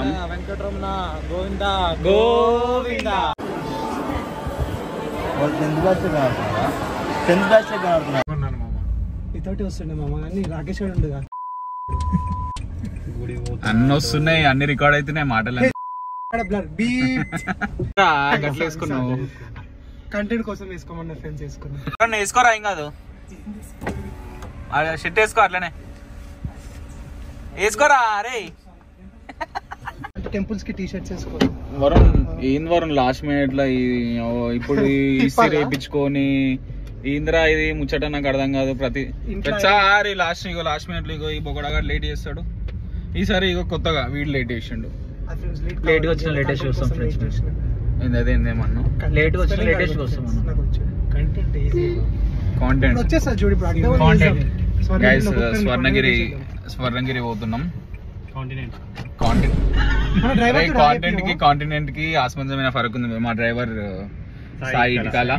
పోతున్నాం. వెంకటరమణ గోవిందా గోవిందా. ఇతోటి వస్తుండే మామ కానీ రాకేష్ ఉండు అన్ని వస్తున్నాయి, అన్ని రికార్డ్ అవుతున్నాయి మాటలు. గట్ల వేసుకున్నావు కంటెంట్ కోసం వేసుకోమన్నా ఫ్రెండ్స్ వేసుకున్నా. వేసుకోరా ఏం కాదు, షర్ట్ వేసుకో అట్లనే వేసుకోరా. అరే టెంపుల్స్ కి టీ షర్ట్స్ వేసుకో. వరుణ్ లాస్ట్ మినిట్ లో ఇప్పుడు ఇస్త్రీ వేయించుకొని ఇంద్రా ఇది ముచ్చట నాకు అర్థం కాదు. ప్రతిసారి లాస్ట్ మినిట్ లో ఇగో ఈ బొగడగా లేట్ చేస్తాడు. ఈసారి ఇగో కొత్తగా వీడు లేట్ చేసిండు. లేట్ వచ్చిన లేటెస్ట్ వస్తాం ఫ్రెండ్స్. అదేందేమన్నా లేట్ వచ్చిన లేటెస్ట్ వస్తాం. కాంటెంట్ వచ్చేస్తా చూడు ఇప్పుడు. గైస్ స్వర్ణగిరి పోతున్నాం. కాంటినెంట్ కి ఆస్పందమైన ఫరక్ ఉంది. మా డ్రైవర్ సాయి ఇటికాల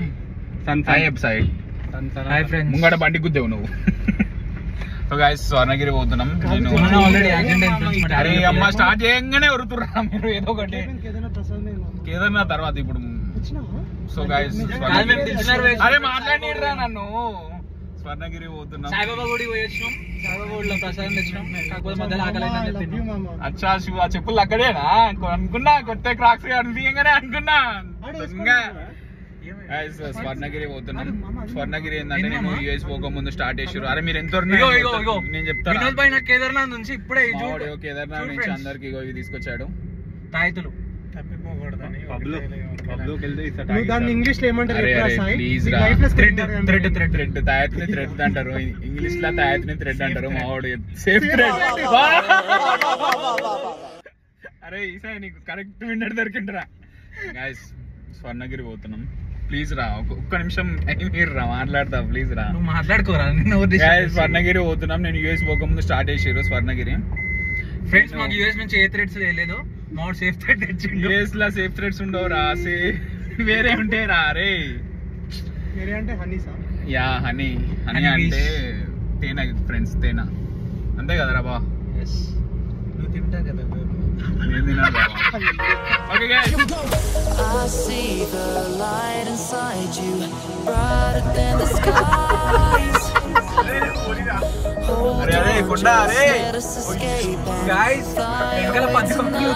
ముంగట బండి గుద్దేవు నువ్వు. సో గైస్ స్వర్ణగిరి పోతున్నాం. నేను అరే అమ్మ స్టార్ట్ చేయగానే వరుతురా మీరు ఏదో ఒకటి. కేదార్నాథ్ తర్వాత ఇప్పుడు. సో గైస్ అరే మాట్లాడిరా నన్ను. స్వర్ణగిరి పోతున్నాం. సాయిబాబా గుడి పోయొచ్చినాం. సాయిబాబా గుడిలో ప్రసాదం తెచ్చినాం. కాకపోతే మధ్యలో ఆకలి చెప్పింది. అచ్చా శివ చెప్పులు అక్కడేనా అనుకున్నా. కొత్త క్రాక్స్ అనిపించగానే అనుకున్నా. స్వర్ణగిరి పోతున్నాం. స్వర్ణగిరి ఏంటంటే నేను యూఎస్ పోక ముందు స్టార్ట్ చేసారు. అరే మీరు ఎంత నేను చెప్తాను. కేదార్నాథ్ నుంచి ఇప్పుడే కేదార్నాథ్ నుంచి అందరికి ఇవి తీసుకొచ్చాడు. తాయితులు ఇంగ్లీష్ లో ఏమంటారు థ్రెడ్ అంటారు. ఇంగ్లీష్ లో తాయత్ని థ్రెడ్ అంటారు. మావాడు సేఫ్ థ్రెడ్. అరే ఈసారి నీకు కరెక్ట్ విన్నర్ దొరికింటరా. గైస్ స్వర్ణగిరి పోతున్నాం. ప్లీజ్ రా ఒక్క నిమిషం మీరు రా మాట్లాడతా. ప్లీజ్ రా మాట్లాడుకోరా. స్వర్ణగిరి పోతున్నాం. నేను యూఎస్ పోకముందు స్టార్ట్ చేసారు స్వర్ణగిరి. ఫ్రెండ్స్ మాకు యూఎస్ నుంచి ఏ థ్రెడ్స్ లేదు. మామూలు సేఫ్ థ్రెడ్ తెచ్చిండు. యూఎస్ లో సేఫ్ థ్రెడ్స్ ఉండవు రా. వేరే ఉంటే రా. రే వేరే అంటే హనీ సా. యా హనీ అంటే తేనె ఫ్రెండ్స్. తేనె అంతే కదరా బా. నువ్వు తింటా కదా. నేను తినా బా. Okay guys I see the light inside you, brighter than the skies. అరే కొండ అరే గైస్ వెనకాల పంచుకోవాలి.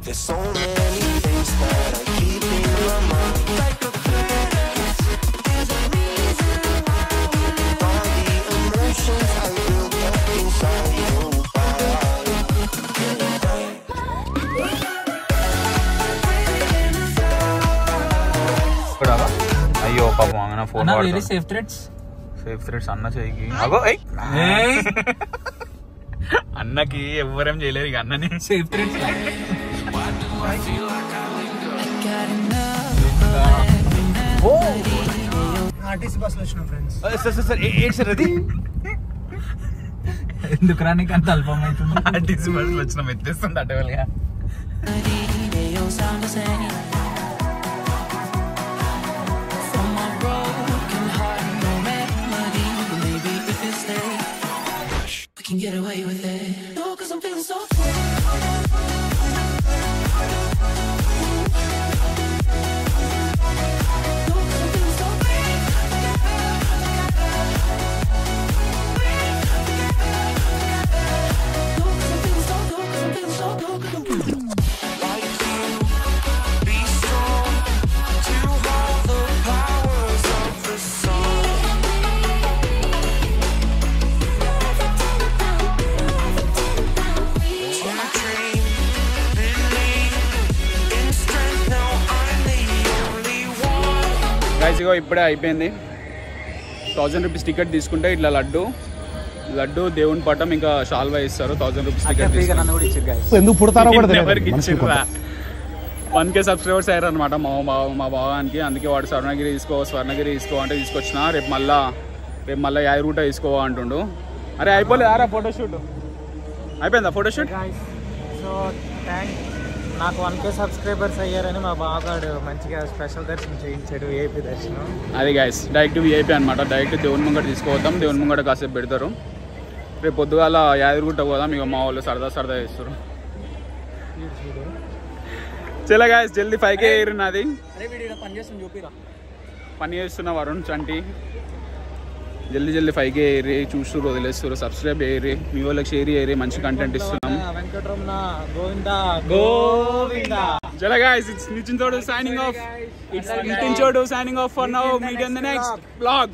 There's so many things that I keep in my mind, like a past. There's a reason why all the emotions I built up inside your body. అయ్యో పాపం అంగన phone వాడుతుంది. Safe threads అన్న చెయ్యి. అగో అన్నకి ఎవ్వరేం చేయలేదు ఇక అన్నని. సేఫ్ థ్రెడ్స్ ఆర్టీసీ బస్ లో వచ్చినాం ఫ్రెండ్స్. సార్ అది ఎందుకు రానికి అంత అల్పం అవుతుంది. ఆర్టీసీ బస్ లో వచ్చినాం. ఎత్తేస్తుంది అటవల్గా. can get away with it. No, 'cause I'm feeling so ఇగో ఇప్పుడే అయిపోయింది. 1000 రూపీస్ టికెట్ తీసుకుంటే ఇట్లా లడ్డు దేవుని పట్టం ఇంకా షాల్వా ఇస్తారు. 1000 రూపీస్ టికెట్ ఎందుకు పుడతారో కూడా ఎవరికి ఇచ్చిర్రా. 1K సబ్స్క్రైబర్స్ అయ్యారు అనమాట మా భావానికి. అందుకే వాడు స్వర్ణగిరి తీసుకో అంటే తీసుకొచ్చిన. రేపు మళ్ళీ యాదగిరిగుట్ట తీసుకో అంటుండు. అరే అయిపోలేదారా ఫోటోషూట్? అయిపోయిందా ఫోటోషూట్? సో నాకు 1K సబ్స్క్రైబర్స్ అయ్యారని మా బావగాడు మంచిగా స్పెషల్ దర్శనం చేయించాడు, ఏపీ దర్శనం. అది గైస్ డైరెక్ట్ విఐపీ అనమాట. డైరెక్ట్ దేవుని ముంగట తీసుకుపోతాం. దేవుని ముంగట కాసేపు పెడతారు. రేపు పొద్దుగాల యాదగిరిగుట్ట పోదాం. ఇక మా వాళ్ళు సరదా చేస్తారు. చలో గైస్ జల్దీ 5K ఎయిర్ నాది. పని చేస్తున్న వరుణ్ చంటి. జల్దీ 5K ఎయిరి. చూస్తున్నారు, వదిలేస్తారు. సబ్స్క్రైబ్ చేయరి, మీ వాళ్ళకి షేర్ చేయరి. మంచి కంటెంట్ ఇస్తున్నాం. వెంకటరమణ గోవిందా. చలో guys it's Nitin Chodu signing off. It's Nitin Chodu signing off for now. Meet you in the next vlog.